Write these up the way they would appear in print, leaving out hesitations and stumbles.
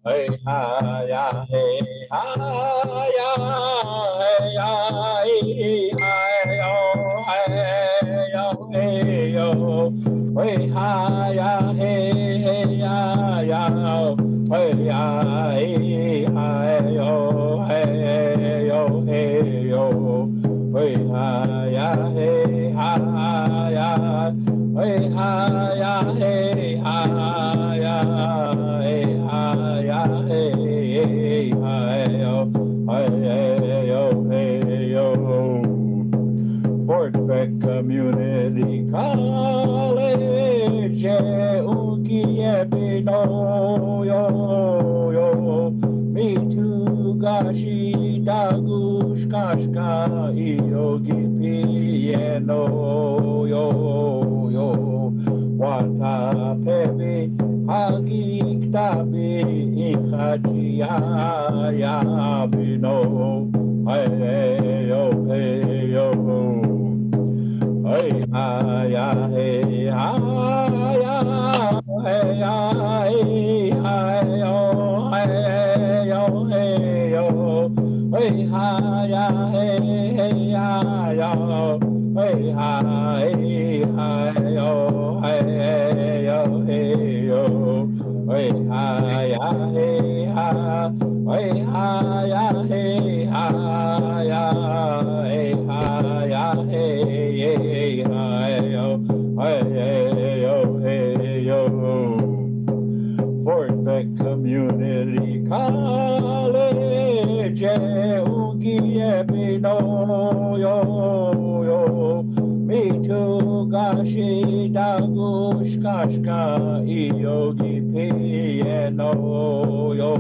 hey ha ya hey ha ya hey ya hey ha yo hey yo hey yo hey ha ya hey ya ya hey ya hey ha yo hey yo hey yo hey ha ya hey ha ya hey ha ya hey ha ya hey ha ya hey ha yo hey yo hey yo Fort Beck Community College Ukiepino yo yo me too gashi dagush kashka yogi piano yo yo wata pevi hagi ktabi ichachi ya bino hey yo hey yo hey ha ya hey ha ya hey ya hey ha yo hey yo hey yo hey ha ya hey ya yo hey ha hey ha yo hey yo hey yo hey ha ya hey ha hey ha ya hey ha ya hey ha ya hey ha yo hey yo hey yo Fort Beck Community College Ukiepino yo yo me too gashi dagush kashka yogi piano yo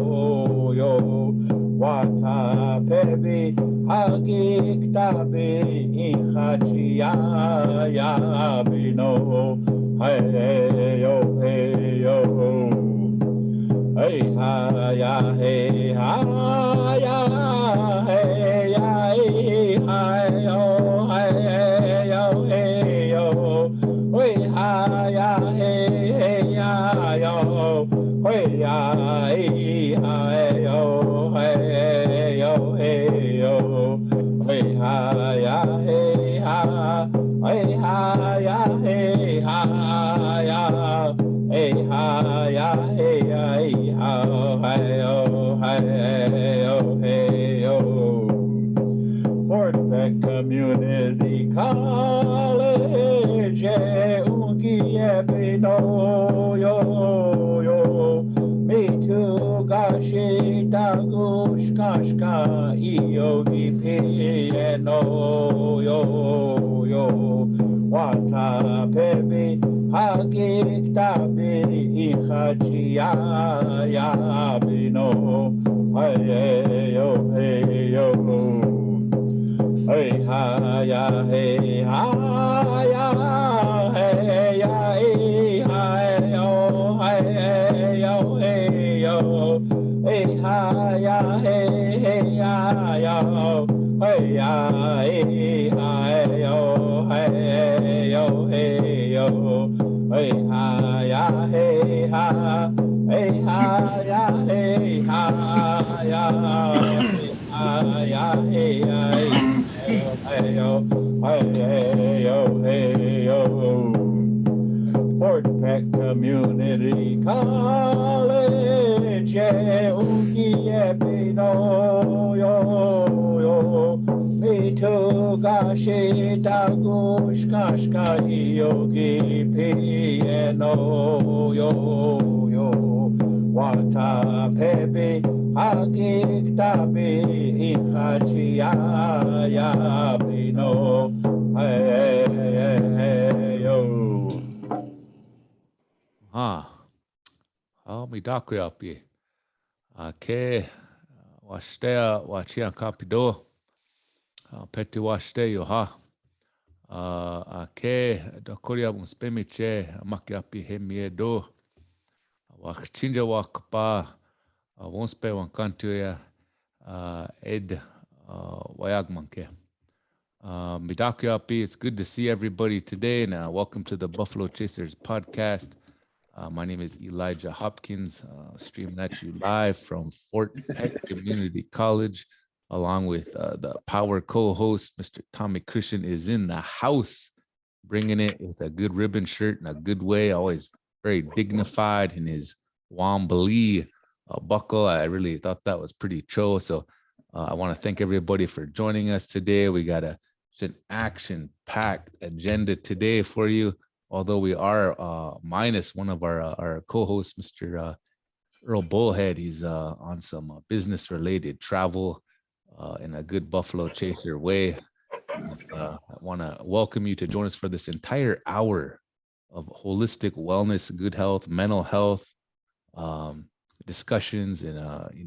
yo wata pevi hagi ktabi ichachi ya bino hey yo hey yo hey ha ya hey ha ya hey ya hey ha yo hey yo hey yo hey ha ya hey ya yo hey ya hey ha yo hey yo hey yo hey ha ya hey ha hey ha ya hey ha ya hey ha ya hey ha hey yo hey yo hey yo Fort Beck Community College Ukiepino yo yo me too gashi dagush kashka yogi piano yo yo wata pevi hagi ktabi ichachi ya bino hey yo hey yo hey ha ya hey ha ya hey ya hey ha yo hey yo hey yo hey ha ya hey ya yo hey ya hey ha yo hey yo hey yo hey ha ya hey ha hey ha ya hey ha ya hey ha ya hey ya hey yo hey yo hey yo Fort Peck Community College Ukiepino yo yo me too gashi dagush kashka yogi piano yo yo wata pevi hagi ktabi ichachi ya bino hey yo mi daku api. Ke wastea wachia kapido. Peti waste yo ha. Ke dakuria unspemiche maki api hemiedo. Wakchinja wakpa. Wonspe wankantuya ed wayagmanke. Midaku api, it's good to see everybody today. And welcome to the Buffalo Chasers podcast. My name is Elijah Hopkins, streaming at you live from Fort Peck Community College, along with the power co-host, Mr. Tommy Christian, is in the house, bringing it with a good ribbon shirt in a good way, always very dignified in his Wambali buckle. I really thought that was pretty chill. So I want to thank everybody for joining us today. We got an action-packed agenda today for you. Although we are minus one of our co-hosts, Mr. Earl Bullhead. He's on some business-related travel in a good Buffalo Chaser way. I want to welcome you to join us for this entire hour of holistic wellness, good health, mental health discussions, and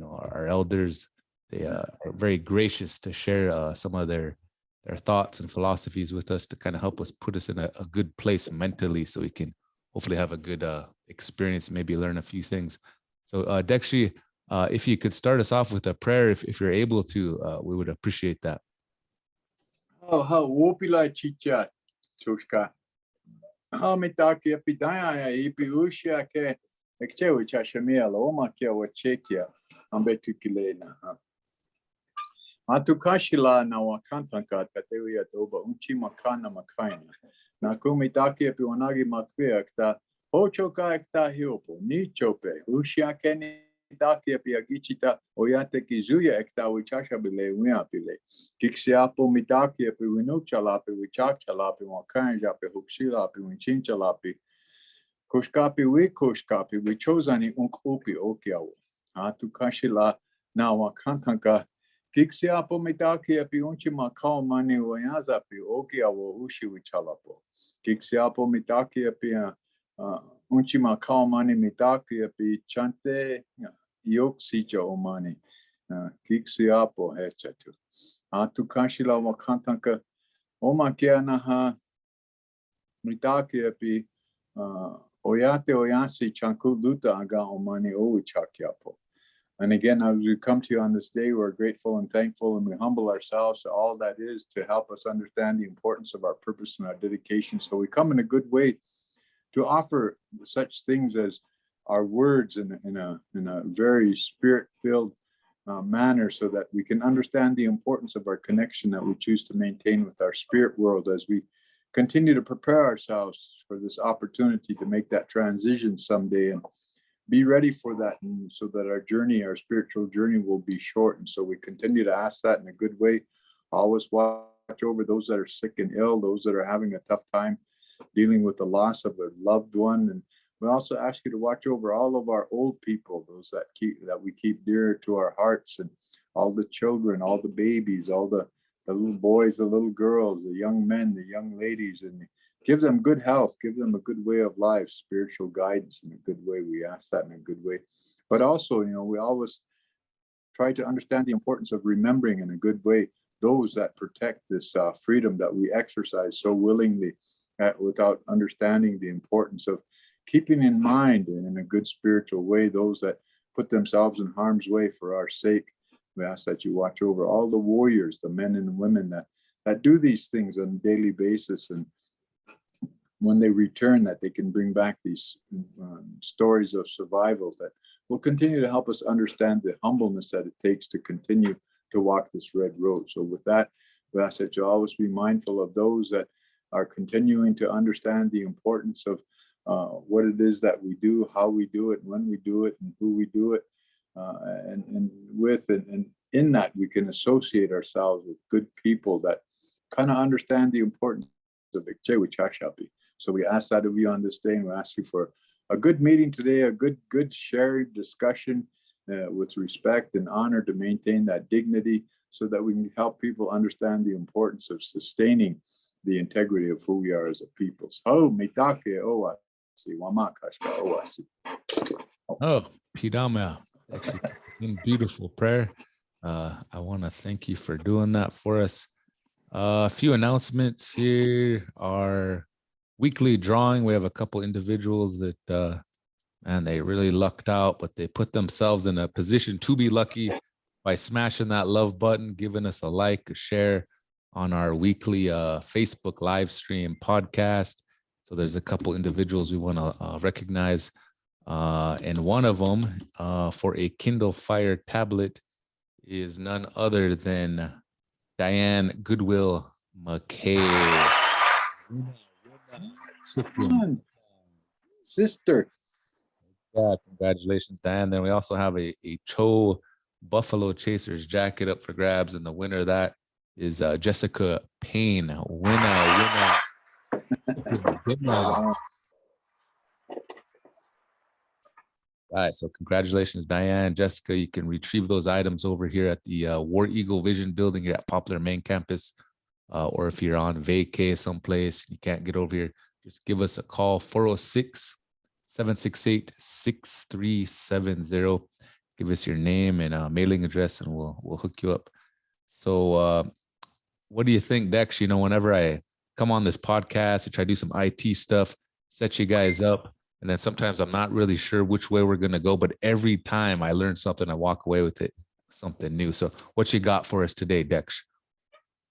our elders. They are very gracious to share some of their thoughts and philosophies with us to kind of help us put us in a good place mentally, so we can hopefully have a good experience, maybe learn a few things. So Dekshi, if you could start us off with a prayer, if you're able to, we would appreciate that. Wopila chicha chushka. Mitaki epidaya ipi ushia ke ekchewi chashamia loma ke wachekia ambetukilena. Atukashila na wakantanka tatewi atoba unchi makana makaina. Na kumitaki epi wanagi makwe akta hochoka ekta hiopo ni chope ushia ke Taki agichita oyate kizuya ekta wichasha bile wiapile. Kixiapo mitaki epi winuchalapi wichachalapi wakanjapi hupsilapi winchinchalapi. Koshkapi wikoshkapi wichozani unkupi okiawo. Atukashila na wakantanka. Kixiapo mitaki epi unchi makao mani wayazapi okiawo ushi wichalapo. Kixiapo mitaki epi unchi makao mani mitaki epi chante yok sicha omani kiksiapo hechatu atukashila wakantanka omakiana ha mitaki epi oyate oyasi chankuluta aga omani owichakiapo. And again, as we come to you on this day, we're grateful and thankful, and we humble ourselves to all that is to help us understand the importance of our purpose and our dedication. So we come in a good way to offer such things as our words in a very spirit-filled manner, so that we can understand the importance of our connection that we choose to maintain with our spirit world as we continue to prepare ourselves for this opportunity to make that transition someday and be ready for that, and so that our journey, our spiritual journey, will be short. And so we continue to ask that in a good way. Always watch over those that are sick and ill, those that are having a tough time dealing with the loss of a loved one. And we also ask you to watch over all of our old people, those that we keep dear to our hearts, and all the children, all the babies, all the little boys, the little girls, the young men, the young ladies, and give them good health, give them a good way of life, spiritual guidance in a good way. We ask that in a good way. But also, we always try to understand the importance of remembering in a good way those that protect this freedom that we exercise so willingly, without understanding the importance of keeping in mind in a good spiritual way those that put themselves in harm's way for our sake. We ask that you watch over all the warriors, the men and women that do these things on a daily basis, and when they return, that they can bring back these stories of survival that will continue to help us understand the humbleness that it takes to continue to walk this red road. So with that, we ask that you always be mindful of those that are continuing to understand the importance of what it is that we do, how we do it, when we do it, and who we do it, and with it. And in that, we can associate ourselves with good people that kind of understand the importance of Ikchewi Chashapi. So we ask that of you on this day, and we ask you for a good meeting today, a good shared discussion with respect and honor to maintain that dignity, so that we can help people understand the importance of sustaining the integrity of who we are as a people. Oh, mitake owasi, wamakashka owasi. Oh, Pidama, beautiful prayer. I want to thank you for doing that for us. A few announcements here. Our weekly drawing, we have a couple individuals that, man, they really lucked out, but they put themselves in a position to be lucky by smashing that love button, giving us a like, a share on our weekly Facebook live stream podcast. So there's a couple individuals we want to recognize. And one of them for a Kindle Fire tablet is none other than Diane Goodwill McKay. Come on, sister. Yeah, congratulations, Diane. Then we also have a Cho Buffalo Chasers jacket up for grabs, and the winner of that is Jessica Payne. Winner. All right, so congratulations, Diane. Jessica, you can retrieve those items over here at the War Eagle Vision building here at Poplar Main Campus. Or if you're on vacay someplace, you can't get over here, just give us a call, 406-768-6370. Give us your name and mailing address, and we'll hook you up. So what do you think, Dex? You know, whenever I come on this podcast, I try to do some IT stuff, set you guys up. And then sometimes I'm not really sure which way we're going to go, but every time I learn something, I walk away with it, something new. So what you got for us today, Dex?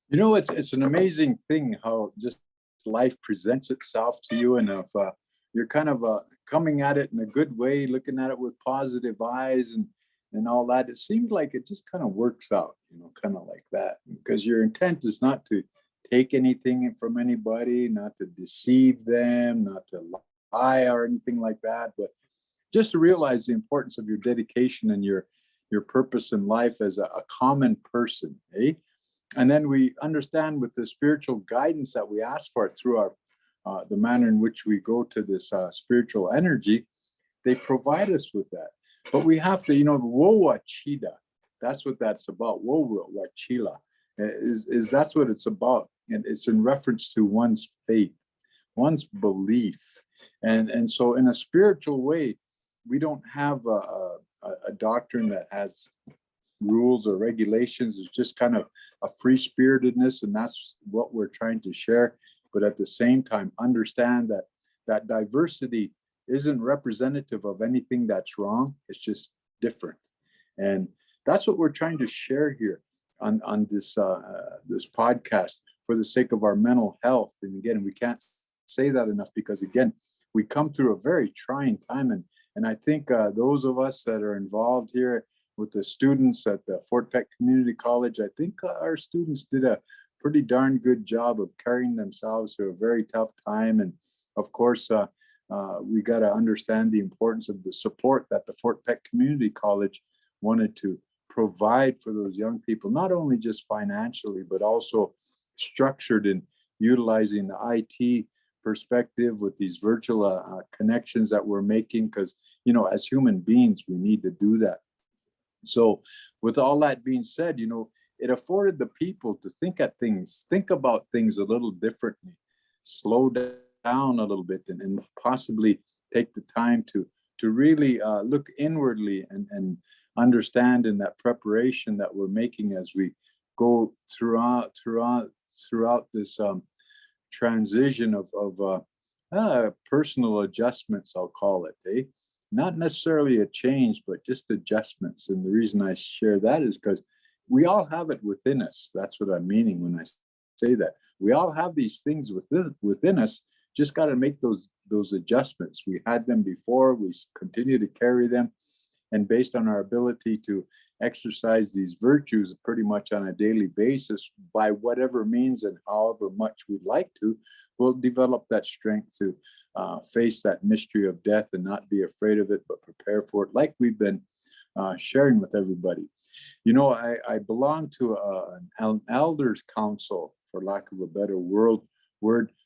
You know, it's an amazing thing how just life presents itself to you. And if you're kind of coming at it in a good way, looking at it with positive eyes and all that, it seems like it just kind of works out, you know, kind of like that. Because your intent is not to take anything from anybody, not to deceive them, not to lie or anything like that, but just to realize the importance of your dedication and your purpose in life as a common person, eh? And then we understand with the spiritual guidance that we ask for through our the manner in which we go to this spiritual energy, they provide us with that. But we have to, you know, Wowachida, that's what that's about. Wowachila is that's what it's about. And it's in reference to one's faith, one's belief. And so in a spiritual way, we don't have a doctrine that has rules or regulations. It's just kind of a free spiritedness, and that's what we're trying to share. But at the same time, understand that diversity isn't representative of anything that's wrong. It's just different, and that's what we're trying to share here on this this podcast for the sake of our mental health. And again, we can't say that enough, because again, we come through a very trying time, and I think those of us that are involved here with the students at the Fort Peck Community College, I think our students did a pretty darn good job of carrying themselves through a very tough time. And of course, we got to understand the importance of the support that the Fort Peck Community College wanted to provide for those young people, not only just financially, but also structured in utilizing the IT perspective with these virtual connections that we're making, because, you know, as human beings, we need to do that. So with all that being said, you know, it afforded the people to think about things a little differently, slow down a little bit, and possibly take the time to really look inwardly and understand in that preparation that we're making as we go throughout this transition of personal adjustments, I'll call it, eh? Not necessarily a change, but just adjustments. And the reason I share that is because we all have it within us. That's what I'm meaning when I say that. We all have these things within us, just got to make those adjustments. We had them before, we continue to carry them. And based on our ability to exercise these virtues pretty much on a daily basis, by whatever means and however much we'd like to, we'll develop that strength to face that mystery of death and not be afraid of it, but prepare for it, like we've been sharing with everybody. You know, I belong to an elders council, for lack of a better word,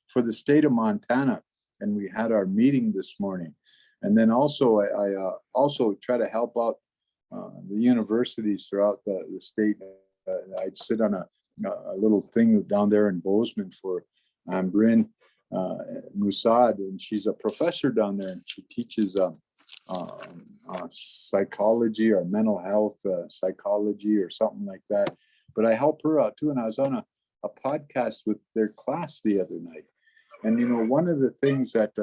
for the state of Montana, and we had our meeting this morning. And then also, I also try to help out the universities throughout the state. I'd sit on a little thing down there in Bozeman for Bryn Musad, and she's a professor down there, and she teaches psychology or mental health psychology or something like that. But I help her out too, and I was on a podcast with their class the other night. And you know, one of the things that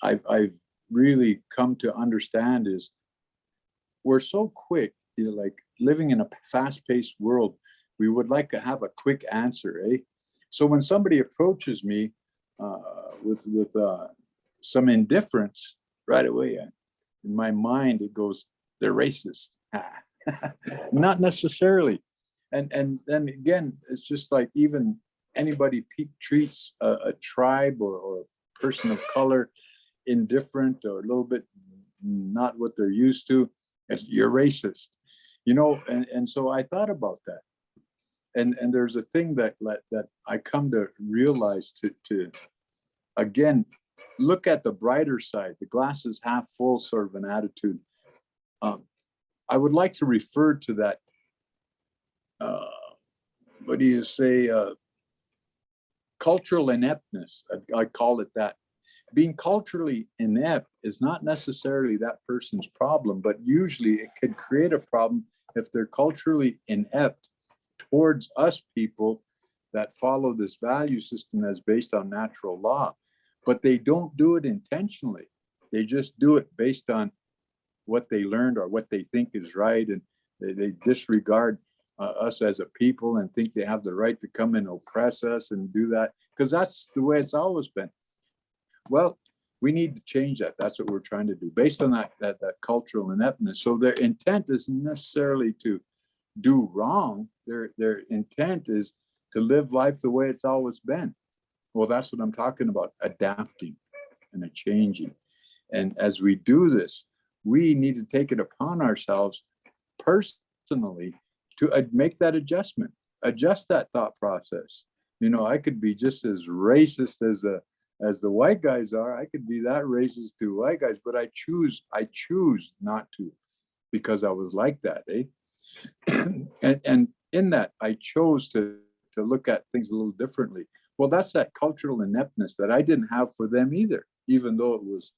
I've really come to understand is we're so quick, you know, like living in a fast-paced world, we would like to have a quick answer, eh? So when somebody approaches me, with some indifference, right away in my mind it goes, they're racist. Not necessarily. And then again, it's just like even anybody treats a tribe or a person of color indifferent or a little bit not what they're used to, you're racist, you know. And so I thought about that. And there's a thing that I come to realize to again look at the brighter side, the glass is half full sort of an attitude. I would like to refer to that. What do you say? Cultural ineptness. I call it that. Being culturally inept is not necessarily that person's problem, but usually it could create a problem if they're culturally inept towards us people that follow this value system that's based on natural law. But they don't do it intentionally. They just do it based on what they learned or what they think is right. And they disregard us as a people and think they have the right to come and oppress us and do that, because that's the way it's always been. Well, we need to change that. That's what we're trying to do based on that cultural ineptness. So their intent isn't necessarily to do wrong. Their intent is to live life the way it's always been. Well, that's what I'm talking about, adapting and a changing. And as we do this, we need to take it upon ourselves personally to make that adjustment, adjust that thought process. You know, I could be just as racist as the white guys are. I could be that racist to white guys, but I choose not to, because I was like that, and in that I chose to look at things a little differently. Well, that's that cultural ineptness that I didn't have for them either, even though it was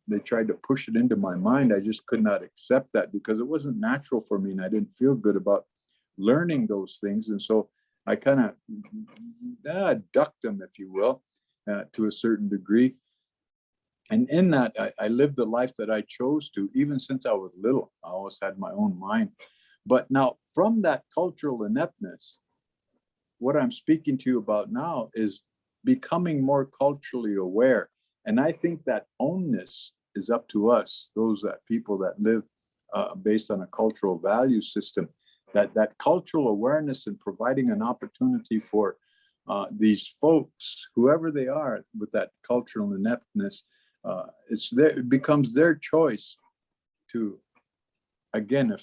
they tried to push it into my mind. I just could not accept that because it wasn't natural for me, and I didn't feel good about learning those things. And so I kind of ducked them, if you will, to a certain degree. And in that, I lived the life that I chose to, even since I was little. I always had my own mind. But now, from that cultural ineptness, what I'm speaking to you about now is becoming more culturally aware. And I think that ownness is up to us, those people that live based on a cultural value system, that cultural awareness and providing an opportunity for these folks, whoever they are, with that cultural ineptness, it becomes their choice to, again,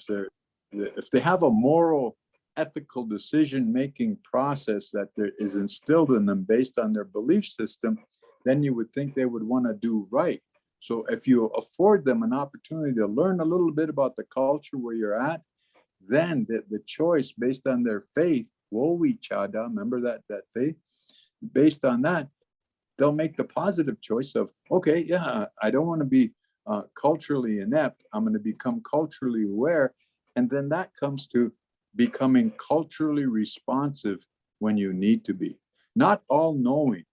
if they have a moral, ethical decision-making process that is instilled in them based on their belief system, then you would think they would want to do right. So if you afford them an opportunity to learn a little bit about the culture where you're at, then the choice based on their faith, wowi chada, remember that faith, based on that, they'll make the positive choice of, okay, yeah, I don't want to be culturally inept. I'm going to become culturally aware. And then that comes to becoming culturally responsive when you need to be. Not all knowing,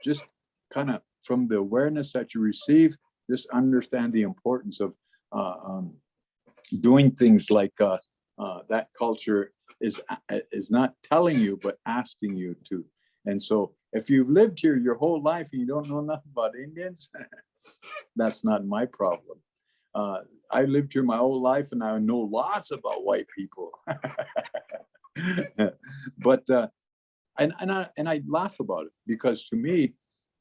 just kind of from the awareness that you receive, just understand the importance of doing things like that culture is not telling you, but asking you to. And so if you've lived here your whole life and you don't know nothing about Indians, that's not my problem. I lived here my whole life and I know lots about white people. But and I laugh about it because to me,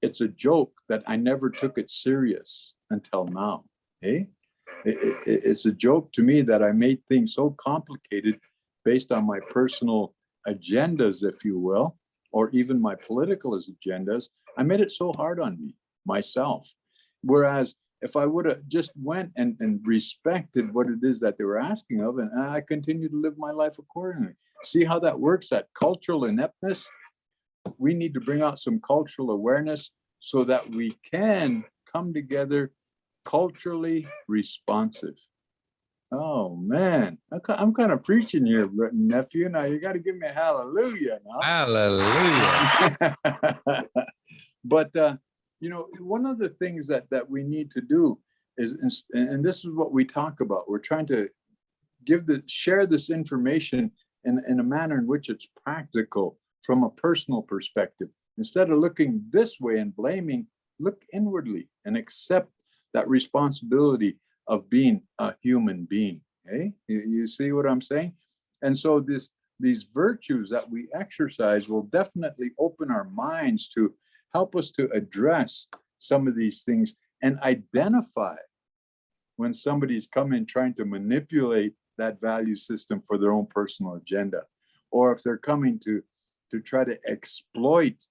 it's a joke that I never took it serious until now. It's a joke to me that I made things so complicated based on my personal agendas, if you will, or even my political agendas. I made it so hard on me, myself. Whereas if I would have just went and respected what it is that they were asking of, and I continue to live my life accordingly. See how that works, that cultural ineptness? We need to bring out some cultural awareness so that we can come together culturally responsive. Oh man, I'm kind of preaching here, nephew. Now you got to give me a hallelujah now. Hallelujah. But you know, one of the things that we need to do is, and this is what we talk about. We're trying to share this information in a manner in which it's practical from a personal perspective. Instead of looking this way and blaming, look inwardly and accept that responsibility of being a human being. Okay? You see what I'm saying? And so these virtues that we exercise will definitely open our minds to help us to address some of these things and identify when somebody's coming trying to manipulate that value system for their own personal agenda, or if they're coming to try to exploit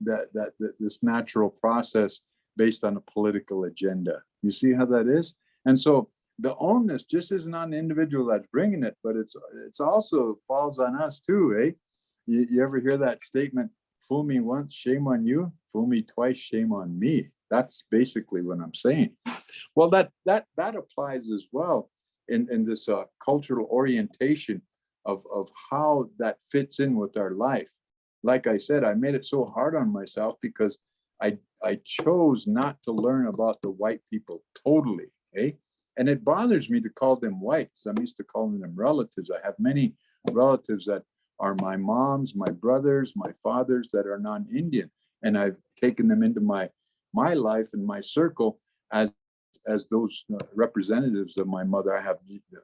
this natural process based on a political agenda. You see how that is? And so the onus just isn't on the individual that's bringing it, but it's also falls on us too, eh? You ever hear that statement, fool me once, shame on you, fool me twice, shame on me? That's basically what I'm saying. Well, that applies as well in this cultural orientation of how that fits in with our life. Like I said, I made it so hard on myself because I chose not to learn about the white people totally, eh? And it bothers me to call them whites. I'm used to calling them relatives. I have many relatives that are my moms, my brothers, my fathers that are non-Indian, and I've taken them into my life and my circle as those representatives of my mother. I have a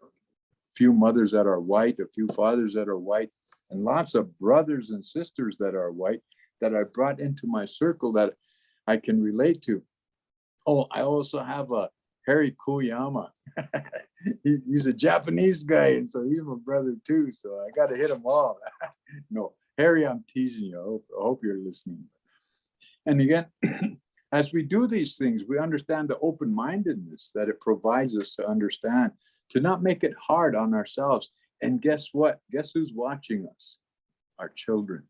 few mothers that are white, a few fathers that are white, and lots of brothers and sisters that are white that I brought into my circle that I can relate to. Oh, I also have a Harry Kuyama. He's a Japanese guy, and so he's my brother too. So I got to hit them all. No, Harry, I'm teasing you. I hope you're listening. And again, as we do these things, we understand the open-mindedness that it provides us to understand, to not make it hard on ourselves. And guess what? Guess who's watching us? Our children.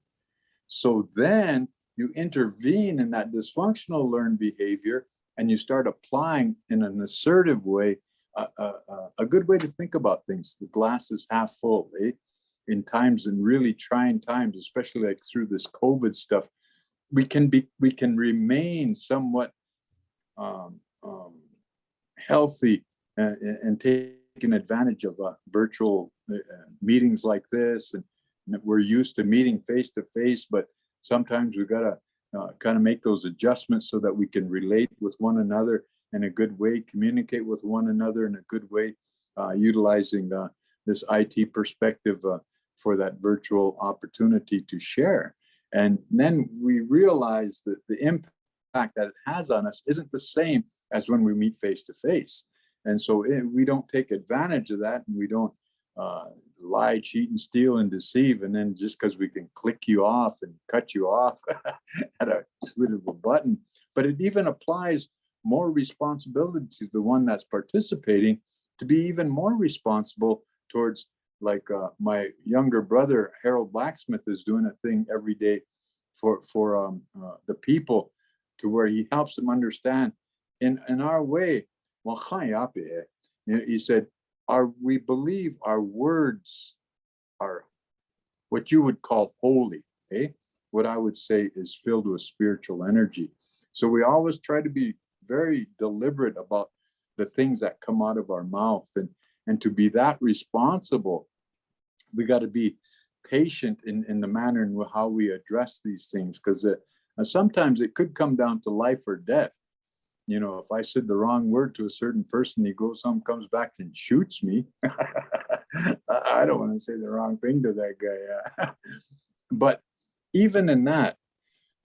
So then you intervene in that dysfunctional learned behavior and you start applying in an assertive way, a good way to think about things. The glass is half full, eh? In times, in really trying times, especially like through this COVID stuff, we can remain somewhat healthy and taking advantage of virtual meetings like this. And we're used to meeting face to face, but sometimes we've got to kind of make those adjustments so that we can relate with one another in a good way, communicate with one another in a good way, utilizing this IT perspective for that virtual opportunity to share. And then we realize that the impact that it has on us isn't the same as when we meet face to face. And so we don't take advantage of that, and we don't lie, cheat, and steal and deceive. And then just because we can click you off and cut you off at a switch of a button, but it even applies more responsibility to the one that's participating to be even more responsible towards, like my younger brother, Harold Blacksmith, is doing a thing every day for the people, to where he helps them understand in our way. He said, we believe our words are what you would call holy, eh? What I would say is filled with spiritual energy. So we always try to be very deliberate about the things that come out of our mouth, and to be that responsible, we got to be patient in the manner in how we address these things, because sometimes it could come down to life or death. You know, if I said the wrong word to a certain person, he goes home, comes back and shoots me. I don't want to say the wrong thing to that guy. But even in that,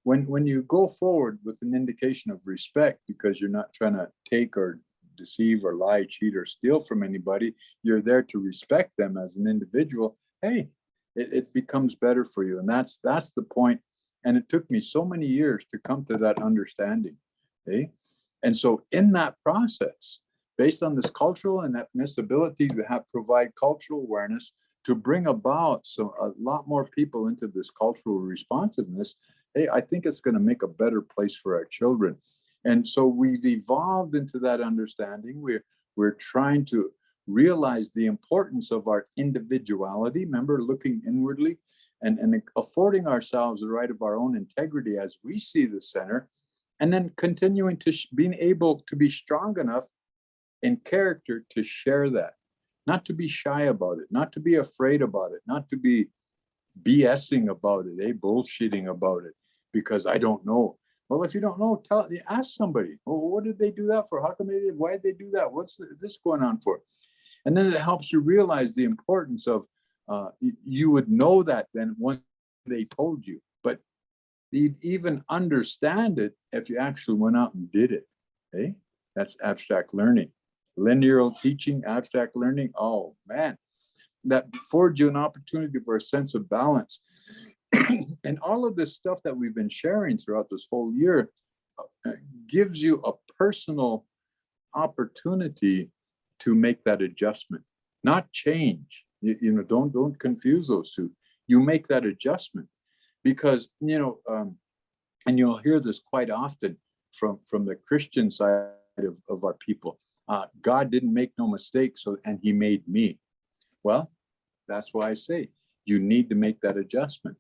when you go forward with an indication of respect, because you're not trying to take or deceive or lie, cheat, or steal from anybody, you're there to respect them as an individual. Hey, it becomes better for you. And that's the point. And it took me so many years to come to that understanding. Okay? And so in that process, based on this cultural and ethnicity, we have provide cultural awareness to bring about a lot more people into this cultural responsiveness. Hey, I think it's going to make a better place for our children. And so we've evolved into that understanding. We're trying to realize the importance of our individuality. Remember, looking inwardly and affording ourselves the right of our own integrity as we see the center, and then continuing to being able to be strong enough in character to share that, not to be shy about it, not to be afraid about it, not to be BSing about it, bullshitting about it, because I don't know. Well, if you don't know, ask somebody. Oh, what did they do that for? How come they did? Why did they do that? What's this going on for? And then it helps you realize the importance of, you would know that then once they told you, but you'd even understand it if you actually went out and did it. Okay? That's abstract learning. Linear teaching, abstract learning. Oh man, that affords you an opportunity for a sense of balance. And all of this stuff that we've been sharing throughout this whole year gives you a personal opportunity to make that adjustment, not change. You know, don't confuse those two. You make that adjustment because, you know, and you'll hear this quite often from the Christian side of our people. God didn't make no mistakes, and he made me. Well, that's why I say you need to make that adjustment.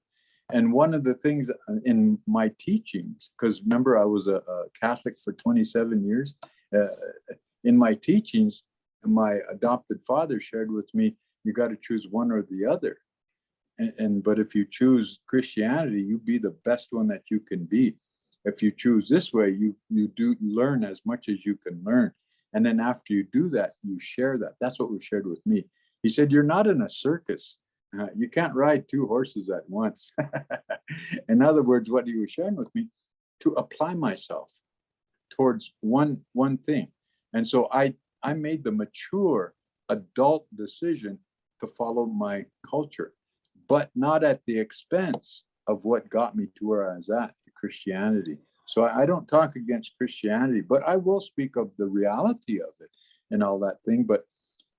And one of the things in my teachings, because remember I was a Catholic for 27 years, in my teachings, my adopted father shared with me, you got to choose one or the other. But if you choose Christianity, you be the best one that you can be. If you choose this way, you do learn as much as you can learn. And then after you do that, you share that. That's what was shared with me. He said, you're not in a circus. You can't ride two horses at once. In other words, what he was sharing with me, to apply myself towards one thing. And so I made the mature adult decision to follow my culture, but not at the expense of what got me to where I was at, Christianity. So I don't talk against Christianity, but I will speak of the reality of it and all that thing. But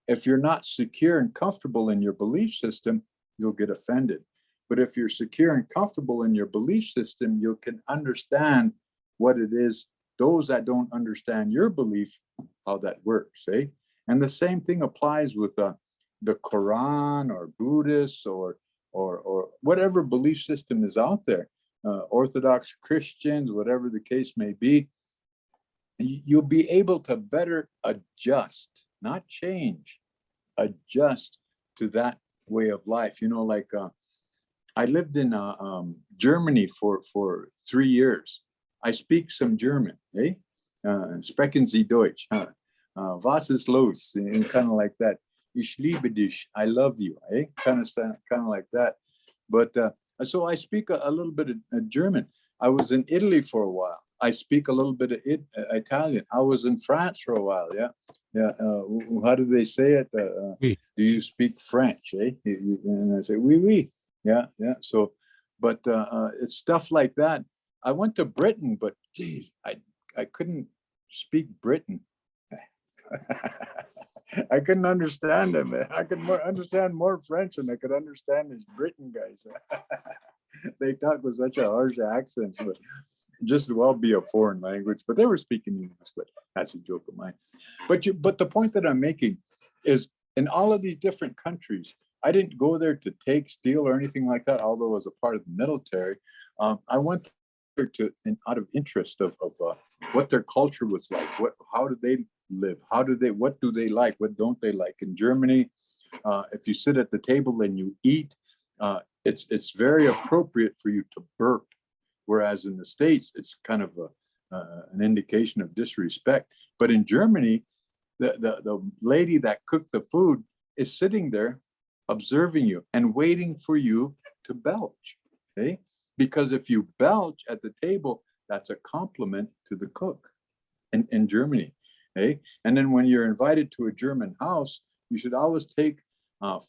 if you're not secure and comfortable in your belief system, you'll get offended. But if you're secure and comfortable in your belief system, you can understand what it is, those that don't understand your belief, how that works, eh? And the same thing applies with the Quran or Buddhists or whatever belief system is out there, Orthodox Christians, whatever the case may be. You'll be able to better adjust, not change, adjust to that way of life. You know, like I lived in Germany for 3 years. I speak some German, eh? Sprechen Sie Deutsch? Was ist los? And kind of like that. Ich liebe dich. I love you, eh? Kind of like that. But so I speak a little bit of German. I was in Italy for a while. I speak a little bit of Italian. I was in France for a while. Yeah. Yeah. How do they say it? Oui. Do you speak French? Eh? And I say, oui, oui. Yeah. Yeah. So, but it's stuff like that. I went to Britain, but geez, I couldn't speak Britain. I couldn't understand them. I could understand more French than I could understand these Britain guys. They talk with such a harsh accent, but just as well be a foreign language. But they were speaking English, but that's a joke of mine. But the point that I'm making is, in all of these different countries, I didn't go there to take, steal, or anything like that. Although as a part of the military, I went there out of interest of what their culture was like. How do they live? What do they like? What don't they like? In Germany, if you sit at the table and you eat, it's very appropriate for you to burp, whereas in the States it's kind of an indication of disrespect. But in Germany, the lady that cooked the food is sitting there observing you and waiting for you to belch. Okay, because if you belch at the table, that's a compliment to the cook in Germany. Okay? And then when you're invited to a German house, you should always take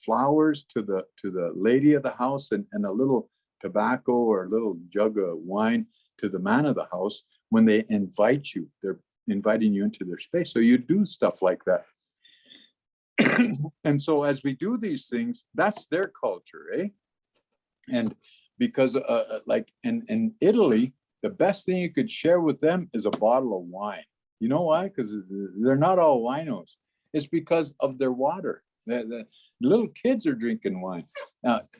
flowers to the lady of the house and a little tobacco or a little jug of wine to the man of the house when they invite you. They're inviting you into their space. So you do stuff like that. And so as we do these things, that's their culture, eh? And because like in Italy, the best thing you could share with them is a bottle of wine. You know why? Because they're not all winos. It's because of their water. The little kids are drinking wine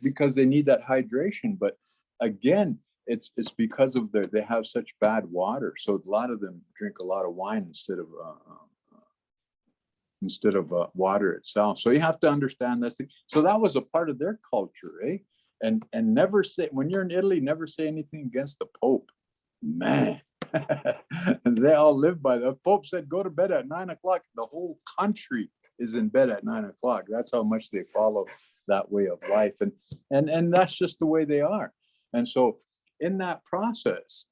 because they need that hydration. But again, it's because of they have such bad water. So a lot of them drink a lot of wine instead of water itself. So you have to understand that. So that was a part of their culture, eh? and never say, when you're in Italy, never say anything against the Pope. Man, they all live by the Pope said, go to bed at 9 o'clock. The whole country is in bed at 9 o'clock. That's how much they follow that way of life. And that's just the way they are. And so in that process,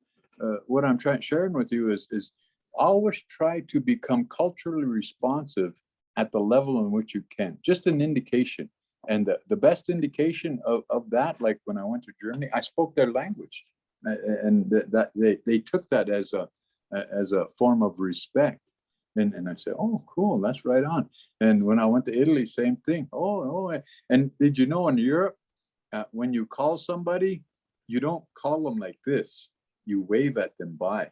what I'm sharing with you is always try to become culturally responsive at the level in which you can. Just an indication. And the best indication of that, like when I went to Germany, I spoke their language. And that they took that as a form of respect. And I said, oh, cool, that's right on. And when I went to Italy, same thing. And did you know in Europe, when you call somebody, you don't call them like this. You wave at them by.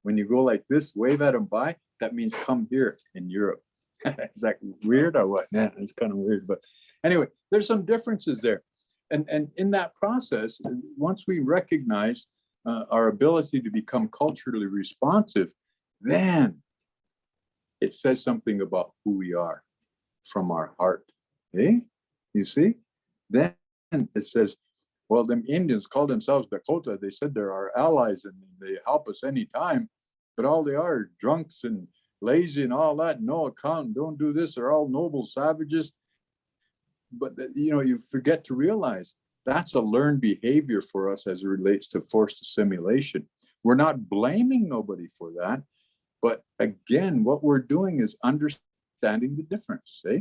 When you go like this, wave at them by, that means come here in Europe. Is that weird or what? Yeah, it's kind of weird. But anyway, there's some differences there. And in that process, once we recognize our ability to become culturally responsive, then it says something about who we are from our heart. Eh? You see? Then it says, well, them Indians call themselves Dakota. They said they're our allies and they help us anytime, but all they are drunks and lazy and all that, no account, don't do this. They're all noble savages. But you forget to realize that's a learned behavior for us as it relates to forced assimilation. We're not blaming nobody for that. But again, what we're doing is understanding the difference, eh?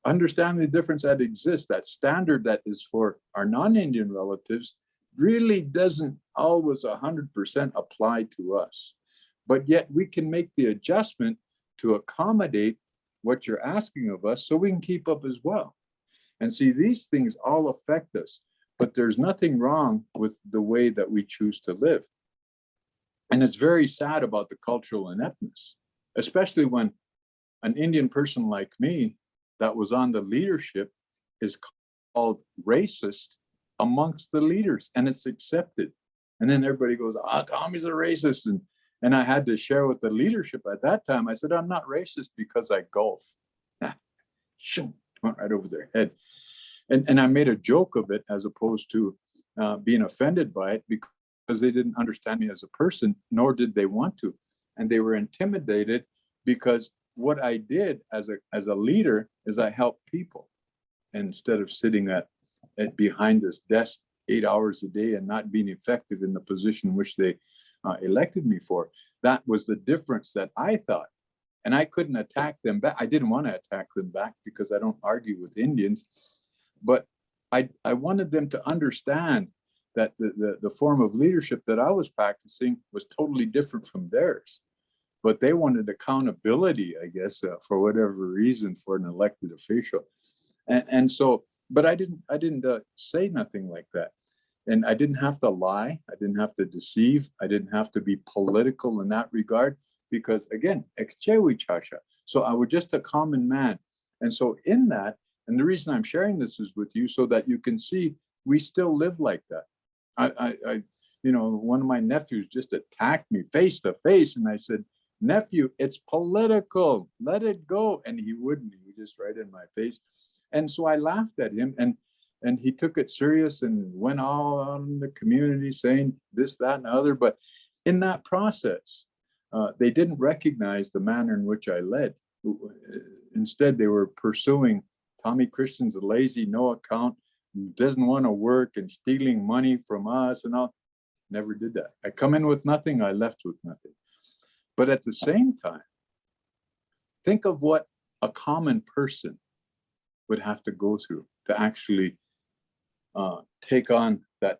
Understanding the difference that exists, that standard that is for our non-Indian relatives really doesn't always 100% apply to us. But yet we can make the adjustment to accommodate what you're asking of us so we can keep up as well. And see, these things all affect us, but there's nothing wrong with the way that we choose to live. And it's very sad about the cultural ineptness, especially when an Indian person like me that was on the leadership is called racist amongst the leaders, and it's accepted. And then everybody goes, Tommy's a racist. And I had to share with the leadership at that time. I said, I'm not racist because I golf. Went right over their head. And I made a joke of it as opposed to being offended by it because they didn't understand me as a person, nor did they want to. And they were intimidated because what I did as a leader is I helped people instead of sitting at behind this desk 8 hours a day and not being effective in the position which they elected me for. That was the difference that I thought. And I couldn't attack them back. I didn't want to attack them back because I don't argue with Indians. But I wanted them to understand that the form of leadership that I was practicing was totally different from theirs. But they wanted accountability, I guess, for whatever reason, for an elected official. And so, but I didn't say nothing like that. And I didn't have to lie. I didn't have to deceive. I didn't have to be political in that regard. Because again, so I was just a common man. And so in that, and the reason I'm sharing this is with you so that you can see we still live like that. I one of my nephews just attacked me face to face. And I said, nephew, it's political, let it go. And he wouldn't, he was just right in my face. And so I laughed at him and he took it serious and went all out in the community saying this, that, and the other. But in that process, they didn't recognize the manner in which I led. Instead, they were pursuing Tommy Christian's a lazy, no account, doesn't want to work and stealing money from us and all. Never did that. I come in with nothing, I left with nothing. But at the same time, think of what a common person would have to go through to actually take on that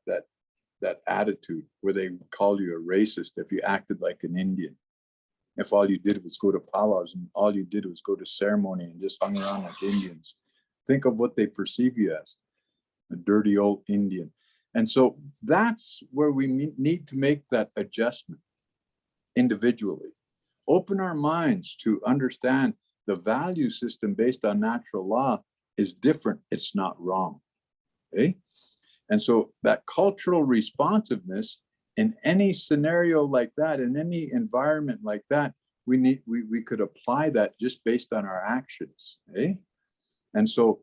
attitude where they call you a racist if you acted like an Indian. If all you did was go to powwows and all you did was go to ceremony and just hung around like Indians. Think of what they perceive you as, a dirty old Indian. And so that's where we need to make that adjustment individually. Open our minds to understand the value system based on natural law is different. It's not wrong. Okay? And so that cultural responsiveness in any scenario like that, in any environment like that, we could apply that just based on our actions. Eh? And so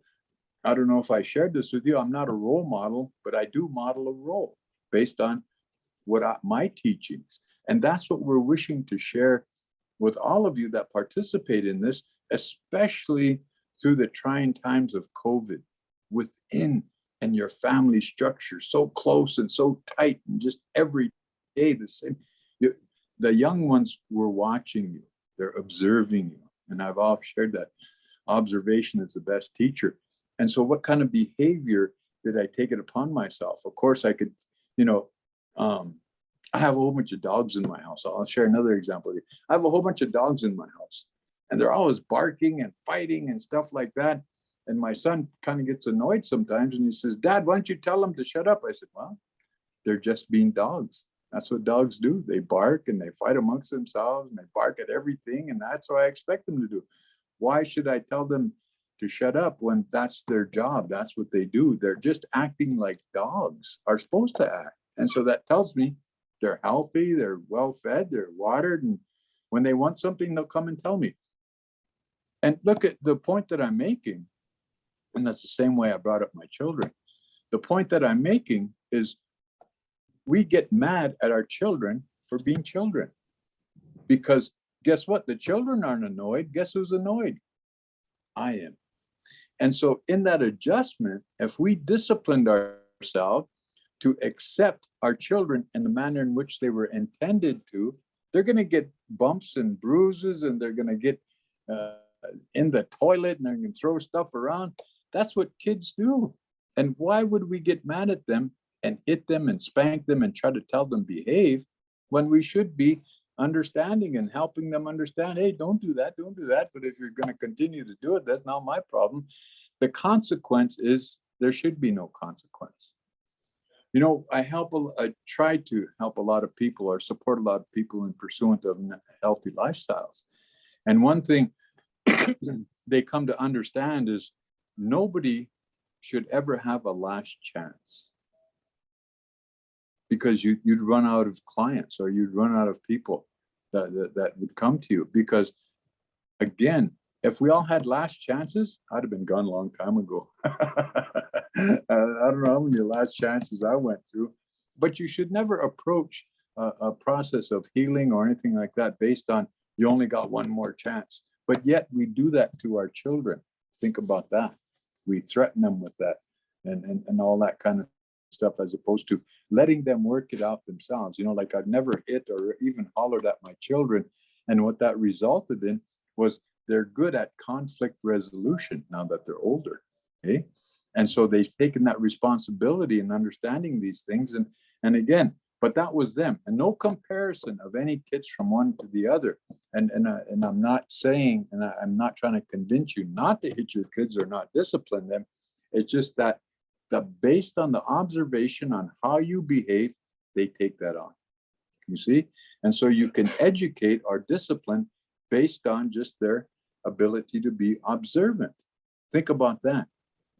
I don't know if I shared this with you. I'm not a role model, but I do model a role based on my teachings. And that's what we're wishing to share with all of you that participate in this, especially through the trying times of COVID, within and your family structure so close and so tight, and just every day the same. The young ones were watching you, they're observing you. And I've all shared that observation is the best teacher. And so what kind of behavior did I take it upon myself? Of course, I could, I have a whole bunch of dogs in my house. I'll share another example. I have a whole bunch of dogs in my house, and they're always barking and fighting and stuff like that. And my son kind of gets annoyed sometimes, and he says, "Dad, why don't you tell them to shut up?" I said, "Well, they're just being dogs. That's what dogs do. They bark and they fight amongst themselves and they bark at everything. And that's what I expect them to do. Why should I tell them to shut up when that's their job? That's what they do. They're just acting like dogs are supposed to act." And so that tells me they're healthy, they're well fed, they're watered. And when they want something, they'll come and tell me. And look at the point that I'm making. And that's the same way I brought up my children. The point that I'm making is we get mad at our children for being children. Because guess what? The children aren't annoyed. Guess who's annoyed? I am. And so in that adjustment, if we disciplined ourselves to accept our children in the manner in which they were intended to, they're going to get bumps and bruises, and they're going to get in the toilet, and they're going to throw stuff around. That's what kids do. And why would we get mad at them and hit them and spank them and try to tell them behave when we should be understanding and helping them understand, hey, don't do that, don't do that. But if you're going to continue to do it, that's not my problem. The consequence is there should be no consequence. You know, I try to help a lot of people or support a lot of people in pursuit of healthy lifestyles. And one thing they come to understand is nobody should ever have a last chance, because you'd run out of clients, or you'd run out of people that would come to you. Because again, if we all had last chances, I'd have been gone a long time ago. I don't know how many last chances I went through, but you should never approach a process of healing or anything like that based on you only got one more chance. But yet we do that to our children. Think about that. We threaten them with that and all that kind of stuff, as opposed to letting them work it out themselves. You know, like I'd never hit or even hollered at my children. And what that resulted in was they're good at conflict resolution now that they're older. Okay. And so they've taken that responsibility in understanding these things. And again, but that was them, and no comparison of any kids from one to the other. And I'm not saying, and I'm not trying to convince you not to hit your kids or not discipline them. It's just that based on the observation on how you behave, they take that on. You see? And so you can educate or discipline based on just their ability to be observant. Think about that.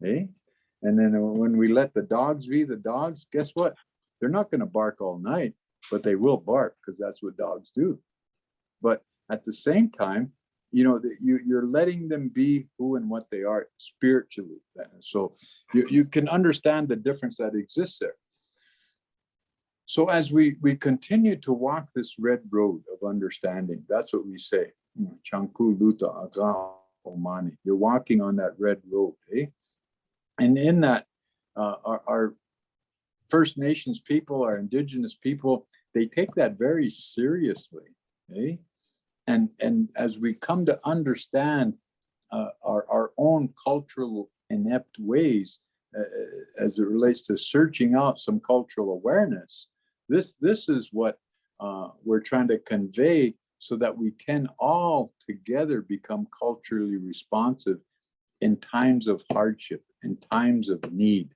Eh? And then when we let the dogs be the dogs, guess what? They're not going to bark all night, but they will bark, because that's what dogs do. But at the same time, you know, you're letting them be who and what they are spiritually. So you can understand the difference that exists there. So as we continue to walk this red road of understanding, that's what we say. Chanku Luta Aga Omani. You're walking on that red road, eh? And in that, our First Nations people, our Indigenous people, they take that very seriously, eh? And as we come to understand our own cultural inept ways, as it relates to searching out some cultural awareness, this is what we're trying to convey, so that we can all together become culturally responsive in times of hardship, in times of need.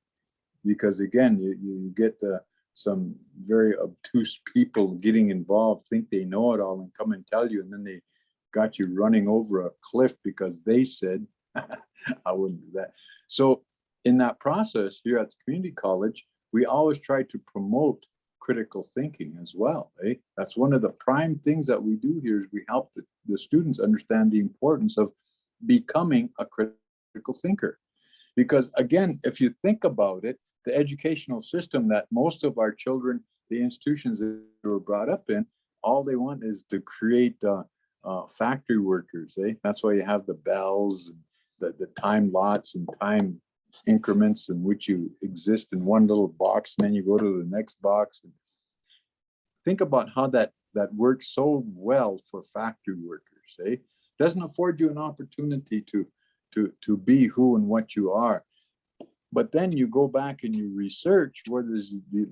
Because again, you get some very obtuse people getting involved, think they know it all, and come and tell you, and then they got you running over a cliff because they said, I wouldn't do that. So in that process here at the community college, we always try to promote critical thinking as well. Eh? That's one of the prime things that we do here, is we help the students understand the importance of becoming a critical thinker. Because again, if you think about it, the educational system that most of our children, the institutions that were brought up in, all they want is to create factory workers. That's why you have the bells, and the time lots and time increments in which you exist in one little box, and then you go to the next box. And think about how that works so well for factory workers. Doesn't afford you an opportunity to be who and what you are. But then you go back and you research where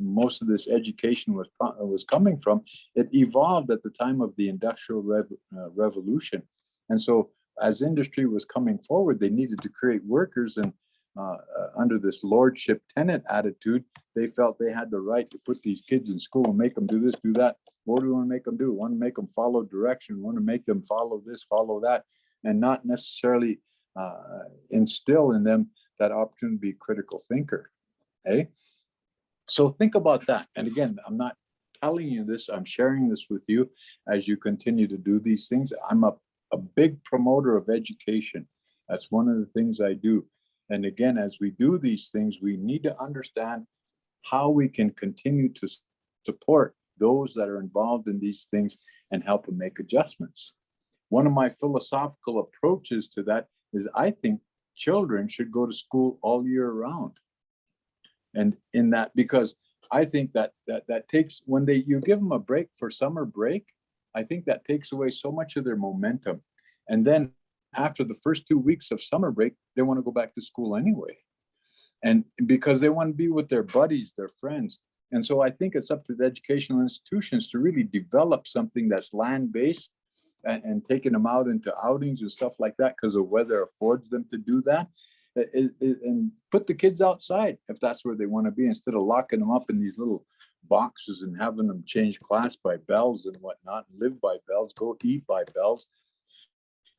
most of this education was coming from. It evolved at the time of the Industrial Revolution. And so as industry was coming forward, they needed to create workers, and under this lordship tenant attitude, they felt they had the right to put these kids in school and make them do this, do that. What do we want to make them do? We want to make them follow direction. We want to make them follow this, follow that, and not necessarily instill in them that opportunity to be a critical thinker. So think about that. And again, I'm not telling you this, I'm sharing this with you as you continue to do these things. I'm a big promoter of education. That's one of the things I do. And again, as we do these things, we need to understand how we can continue to support those that are involved in these things and help them make adjustments. One of my philosophical approaches to that is I think children should go to school all year round. And in that, because I think that takes, when you give them a break for summer break, I think that takes away so much of their momentum. And then after the first 2 weeks of summer break, they want to go back to school anyway. And because they want to be with their buddies, their friends. And so I think it's up to the educational institutions to really develop something that's land-based and taking them out into outings and stuff like that, because the weather affords them to do that. And put the kids outside if that's where they want to be, instead of locking them up in these little boxes and having them change class by bells and whatnot, live by bells, go eat by bells.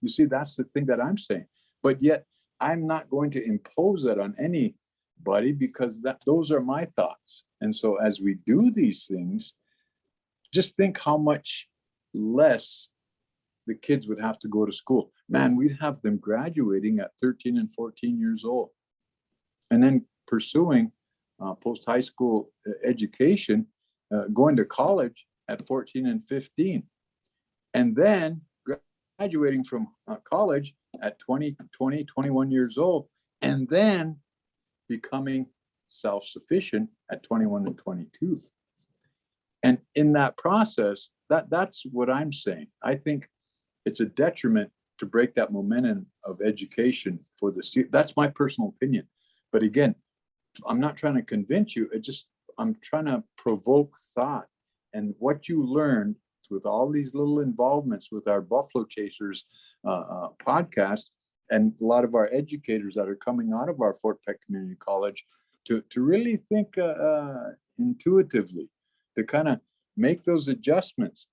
You see, that's the thing that I'm saying. But yet I'm not going to impose that on anybody, because those are my thoughts. And so as we do these things, just think how much less the kids would have to go to school. Man, we'd have them graduating at 13 and 14 years old, and then pursuing post-high school education, going to college at 14 and 15, and then graduating from college at 21 years old, and then becoming self-sufficient at 21 and 22. And in that process, that's what I'm saying. I think it's a detriment to break that momentum of education for the student. That's my personal opinion. But again, I'm not trying to convince you. I'm trying to provoke thought. And what you learned with all these little involvements with our Buffalo Chasers podcast, and a lot of our educators that are coming out of our Fort Peck Community College, to really think intuitively, to kind of make those adjustments,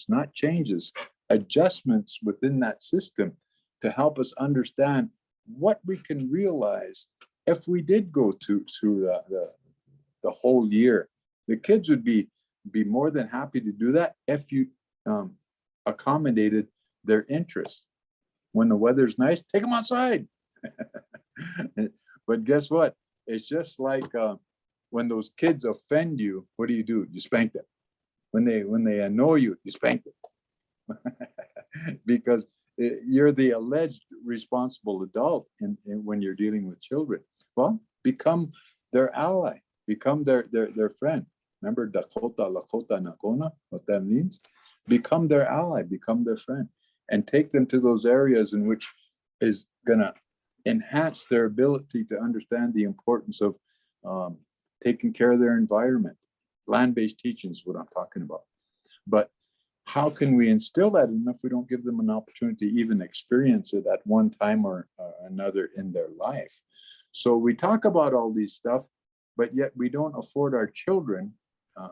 not changes, adjustments within that system to help us understand what we can realize if we did go through the whole year. The kids would be more than happy to do that if you accommodated their interests. When the weather's nice, take them outside. But guess what? It's just like when those kids offend you, what do? You spank them. When they annoy you, you spank them. Because you're the alleged responsible adult when you're dealing with children. Well, become their ally, become their friend. Remember Dakota, Lakota, Nakona, what that means? Become their ally, become their friend, and take them to those areas in which is gonna enhance their ability to understand the importance of taking care of their environment. Land-based teaching is what I'm talking about. But how can we instill that in them if we don't give them an opportunity to even experience it at one time or another in their life? So we talk about all these stuff, but yet we don't afford our children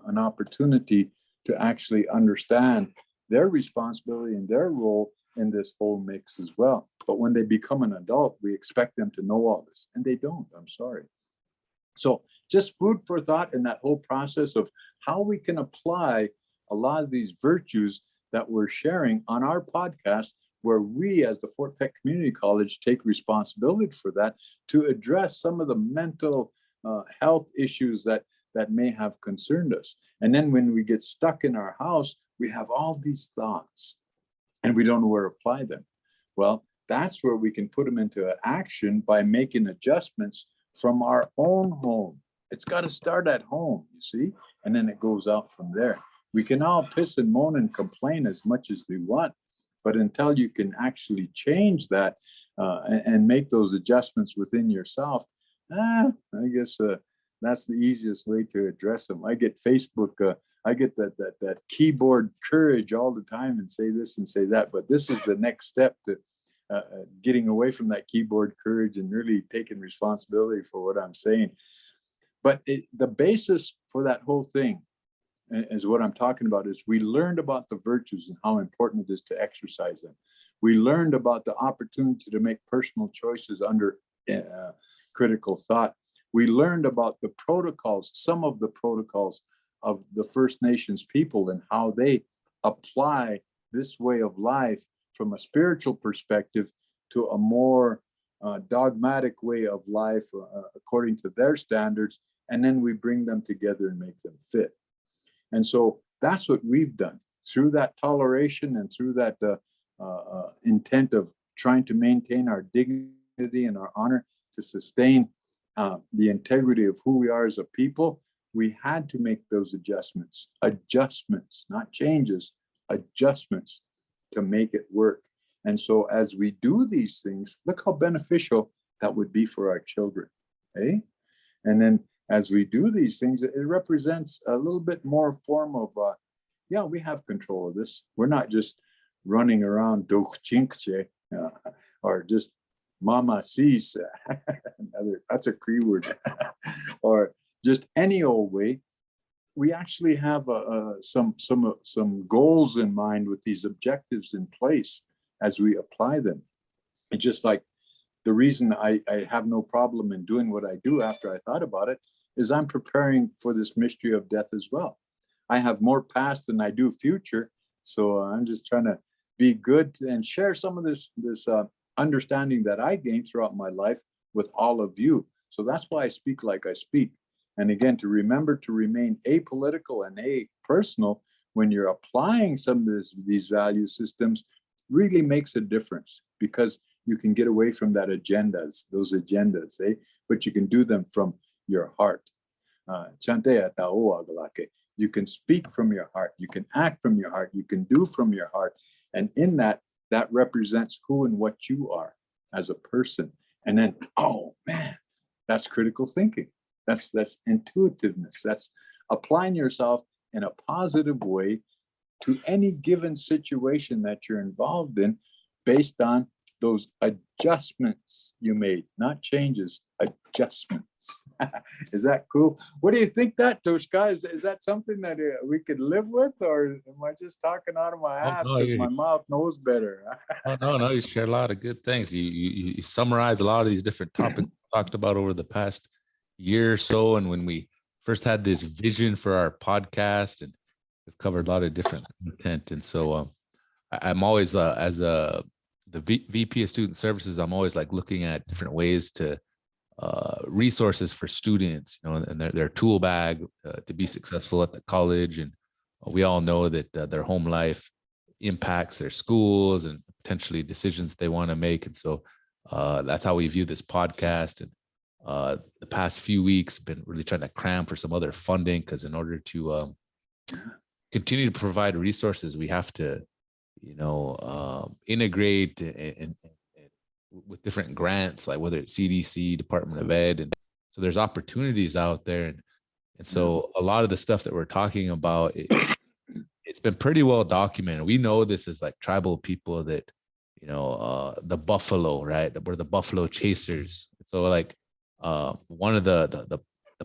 an opportunity to actually understand their responsibility and their role in this whole mix as well. But when they become an adult, we expect them to know all this, and they don't. I'm sorry. So just food for thought in that whole process of how we can apply a lot of these virtues that we're sharing on our podcast where we as the Fort Peck Community College take responsibility for that to address some of the mental health issues that may have concerned us. And then when we get stuck in our house, we have all these thoughts and we don't know where to apply them. Well, that's where we can put them into action by making adjustments from our own home. It's got to start at home, you see, and then it goes out from there. We can all piss and moan and complain as much as we want, but until you can actually change that and make those adjustments within yourself, I guess that's the easiest way to address them. I get Facebook, I get that keyboard courage all the time and say this and say that, but this is the next step to getting away from that keyboard courage and really taking responsibility for what I'm saying. But the basis for that whole thing is what I'm talking about is we learned about the virtues and how important it is to exercise them. We learned about the opportunity to make personal choices under critical thought. We learned about the protocols, some of the protocols of the First Nations people and how they apply this way of life from a spiritual perspective to a more dogmatic way of life according to their standards. And then we bring them together and make them fit. And so that's what we've done through that toleration and through that intent of trying to maintain our dignity and our honor to sustain the integrity of who we are as a people. We had to make those adjustments, not changes, adjustments to make it work. And so as we do these things, look how beneficial that would be for our children, eh? And then as we do these things, it represents a little bit more form of, yeah, we have control of this. We're not just running around or just mama sees, that's a Cree word, or just any old way. We actually have some goals in mind with these objectives in place as we apply them. It's just like the reason I have no problem in doing what I do after I thought about it is I'm preparing for this mystery of death as well. I have more past than I do future. So I'm just trying to be good and share some of this understanding that I gained throughout my life with all of you. So that's why I speak like I speak. And again, to remember to remain apolitical and apersonal when you're applying some of these value systems really makes a difference, because you can get away from those agendas, eh? But you can do them from your heart. You can speak from your heart, you can act from your heart, you can do from your heart. And in that represents who and what you are as a person. And then, oh man, that's critical thinking. That's intuitiveness. That's applying yourself in a positive way to any given situation that you're involved in based on those adjustments you made, not changes, adjustments. Is that cool? What do you think that, Toshka? Is that something that we could live with, or am I just talking out of my ass because my mouth knows better? No, you share a lot of good things. You summarize a lot of these different topics we talked about over the past year or so, and when we first had this vision for our podcast, and we've covered a lot of different content. And so I'm always as the VP of Student Services, I'm always like looking at different ways to resources for students, you know, and their tool bag to be successful at the college. And we all know that their home life impacts their schools and potentially decisions they want to make. And so that's how we view this podcast. And the past few weeks been really trying to cram for some other funding, because in order to continue to provide resources, we have to, you know, integrate and with different grants, like whether it's CDC, Department of Ed. And so there's opportunities out there. And so a lot of the stuff that we're talking about, it's been pretty well documented. We know this is like tribal people that, you know, the buffalo, right? We're the buffalo chasers. So like one of the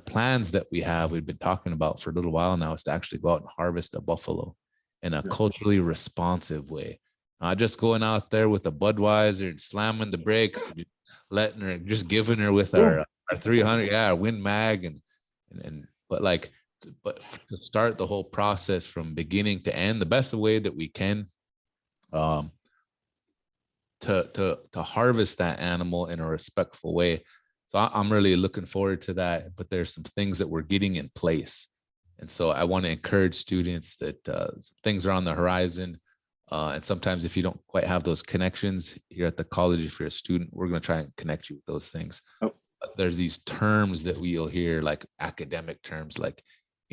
plans that we've been talking about for a little while now is to actually go out and harvest a buffalo in a culturally responsive way. Not just going out there with a Budweiser and slamming the brakes, letting her, just giving her with our 300, Win Mag, but to start the whole process from beginning to end the best way that we can. to harvest that animal in a respectful way. So I'm really looking forward to that. But there's some things that we're getting in place, and so I want to encourage students that some things are on the horizon. And sometimes if you don't quite have those connections here at the college, if you're a student, we're going to try and connect you with those things. Oh. There's these terms that we'll hear, like academic terms, like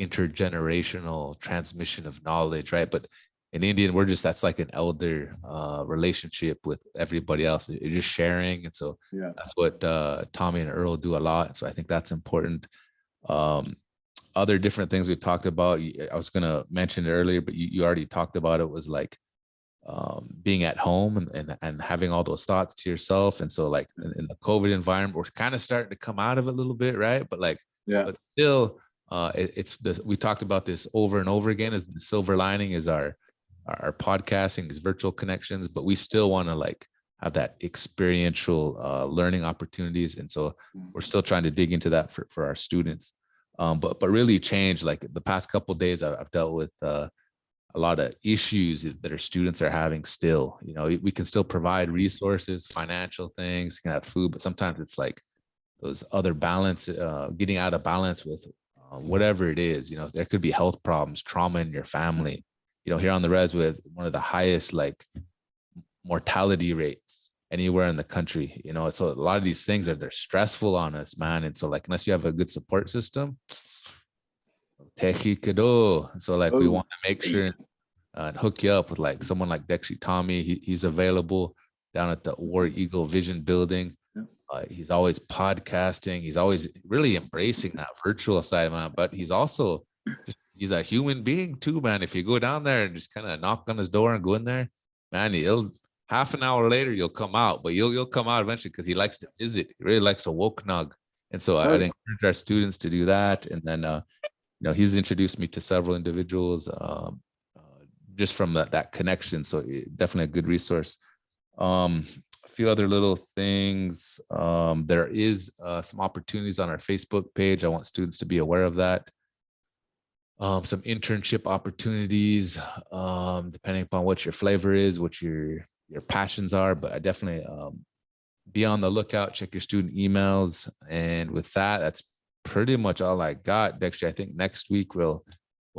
intergenerational transmission of knowledge, right? But in Indian, that's like an elder relationship with everybody else. You're just sharing. And so that's what Tommy and Earl do a lot. So I think that's important. Other different things we talked about, I was going to mention it earlier, but you already talked about it, was like being at home and having all those thoughts to yourself. And so like in the COVID environment, we're kind of starting to come out of it a little bit, right? But like, but still, we talked about this over and over again, as the silver lining is our podcasting, these virtual connections, but we still want to like have that experiential learning opportunities. And so we're still trying to dig into that for our students. But really change, like the past couple of days, I've dealt with a lot of issues that our students are having still. You know, we can still provide resources, financial things, you can have food, but sometimes it's like those other balance, getting out of balance with whatever it is. You know, there could be health problems, trauma in your family. You know, here on the res, with one of the highest like mortality rates anywhere in the country. You know, so a lot of these things they're stressful on us, man. And so like, unless you have a good support system, so like we want to make sure and hook you up with like someone like Dexy Tommy. He's available down at the War Eagle Vision Building. He's always podcasting. He's always really embracing that virtual side, man. But he's a human being too, man. If you go down there and just kind of knock on his door and go in there, man, he'll half an hour later you'll come out, but you'll come out eventually because he likes to visit. He really likes to Woknug. And so I'd encourage our students to do that. And then you know, he's introduced me to several individuals just from that connection. So definitely a good resource. A few other little things. There is some opportunities on our Facebook page. I want students to be aware of that. Some internship opportunities, depending upon what your flavor is, what your passions are. But I definitely be on the lookout, check your student emails. And with that, that's pretty much all I got. Actually, I think next week we'll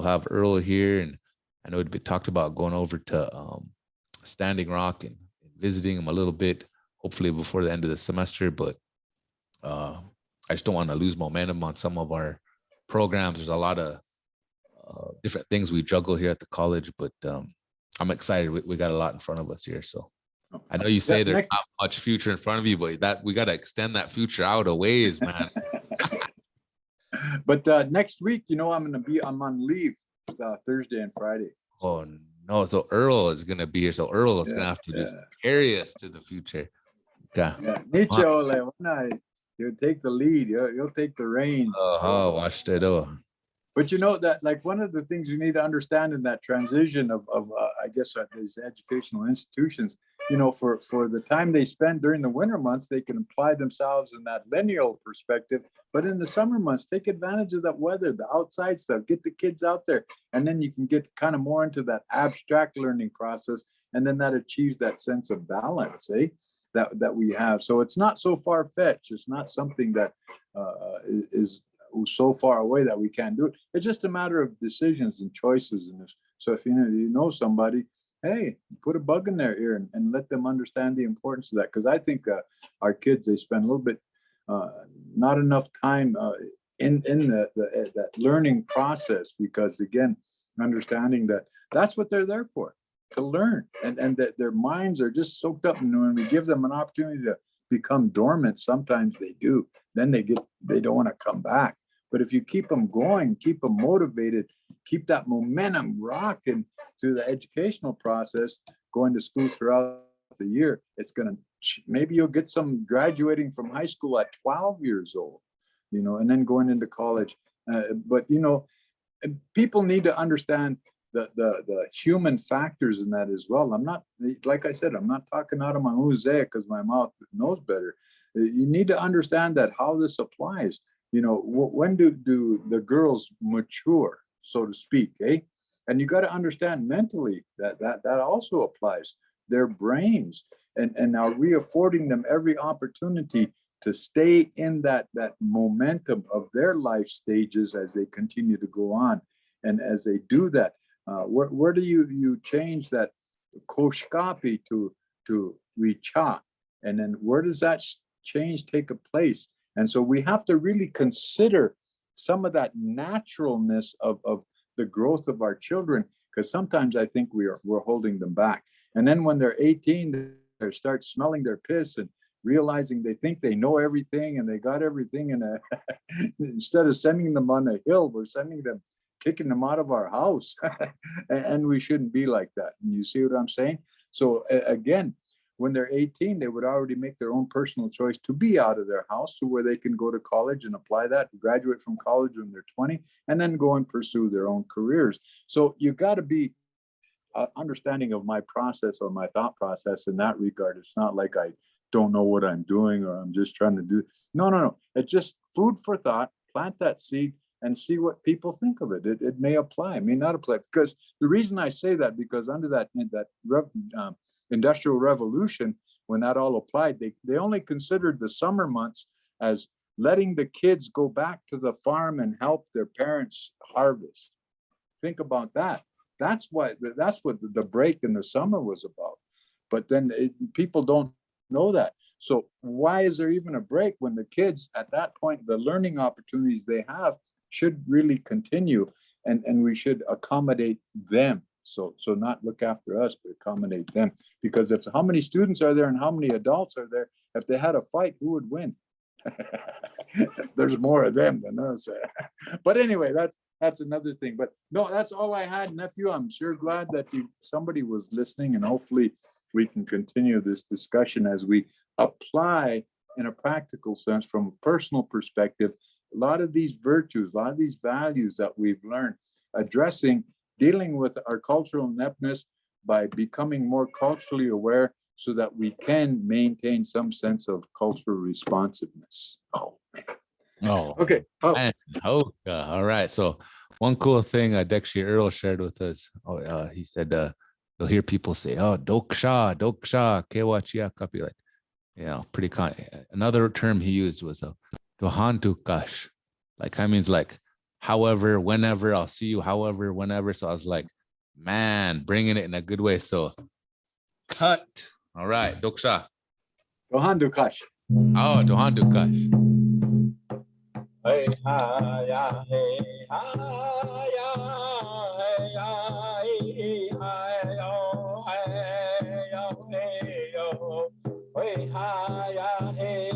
have Earl here, and I know we talked about going over to Standing Rock and visiting him a little bit, hopefully before the end of the semester. But I just don't want to lose momentum on some of our programs. There's a lot of different things we juggle here at the college, but I'm excited. We got a lot in front of us here. So I know you say there's not much future in front of you, but that we got to extend that future out a ways, man. But next week, you know, I'm on leave Thursday and Friday. Oh no! So Earl is gonna be here. So Earl is gonna have to just carry us to the future. Okay. You'll take the lead. You'll take the reins. Watch that. But you know that, like, one of the things you need to understand in that transition of I guess these educational institutions, you know, for the time they spend during the winter months, they can apply themselves in that lineal perspective. But in the summer months, take advantage of that weather, the outside stuff, get the kids out there, and then you can get kind of more into that abstract learning process, and then that achieves that sense of balance, that we have. So it's not so far-fetched. It's not something that is so far away that we can't do it. It's just a matter of decisions and choices in this. So if you know somebody, hey, put a bug in their ear and let them understand the importance of that. Because I think our kids, they spend a little bit, not enough time in that learning process, because again, understanding that that's what they're there for, to learn, and that their minds are just soaked up. And when we give them an opportunity to become dormant, sometimes they do. Then they don't want to come back. But if you keep them going, keep them motivated, keep that momentum rocking through the educational process, going to school throughout the year, it's going to, maybe you'll get some graduating from high school at 12 years old, you know, and then going into college. But, you know, people need to understand the human factors in that as well. I'm not, like I said, I'm not talking out of my own zeh because my mouth knows better. You need to understand that how this applies. You know, when do the girls mature, so to speak, And you got to understand mentally that also applies. Their brains, And are we affording them every opportunity to stay in that momentum of their life stages as they continue to go on? And as they do that, where do you change that koshkapi to richa? And then where does that change take place? And so we have to really consider some of that naturalness of the growth of our children, because sometimes I think we're holding them back. And then when they're 18, they start smelling their piss and realizing they think they know everything and they got everything. And instead of sending them on a hill, we're sending them, kicking them out of our house. And we shouldn't be like that. And you see what I'm saying? So again, when they're 18, they would already make their own personal choice to be out of their house, to where they can go to college and apply that, graduate from college when they're 20, and then go and pursue their own careers. So you got to be understanding of my process or my thought process in that regard. It's not like I don't know what I'm doing or I'm just trying to do. No. It's just food for thought. Plant that seed and see what people think of it. It may apply, it may not apply. Because the reason I say that, because under that Industrial Revolution, when that all applied, they only considered the summer months as letting the kids go back to the farm and help their parents harvest. Think about that. That's what the break in the summer was about. But then people don't know that. So why is there even a break when the kids at that point, the learning opportunities they have should really continue, and we should accommodate them. So not look after us, but accommodate them. Because if how many students are there and how many adults are there, if they had a fight, who would win? There's more of them than us. But anyway, that's another thing. But no, that's all I had, nephew. I'm sure glad that somebody was listening, and hopefully we can continue this discussion as we apply in a practical sense, from a personal perspective, a lot of these virtues, a lot of these values that we've learned, dealing with our cultural ineptness by becoming more culturally aware, so that we can maintain some sense of cultural responsiveness. Oh, man. Oh, okay. Man. Oh, all right. So one cool thing Dekshi Earl shared with us, he said, you'll hear people say, oh, doksha, kewachia kapi, like, pretty another term he used was dohantukash. Like, that means like, however, whenever, I'll see you, however, whenever. So I was like, man, bringing it in a good way. So cut. All right, doksha. Dohantukash. Oh, dohantukash. Hey ha ya, hey ha ya, hey ya, hey yo, hey yo, hey yo. Hey ha ya, hey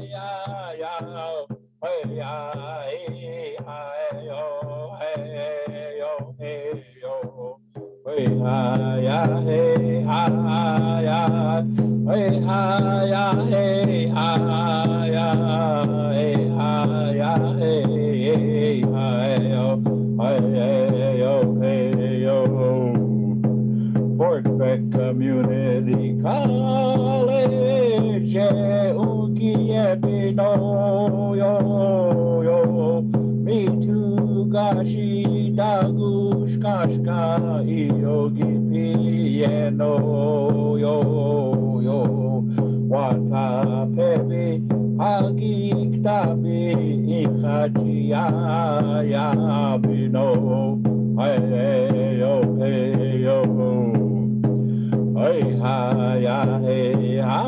ya, hey ya, hey yo, hey yo, hey yo. Hey ha ya, hey ya, hey ha ya, hey ya, hey ya, hey yo. Fort Beck Community College, Ukiyepino, yo, me too, gashi, dagush, kashka, yogi, piano, yo, wata, pepe, agi, ktabi, ichachi, ya, bino, hey, yo, hey, yo. Hey ha ya, hey ha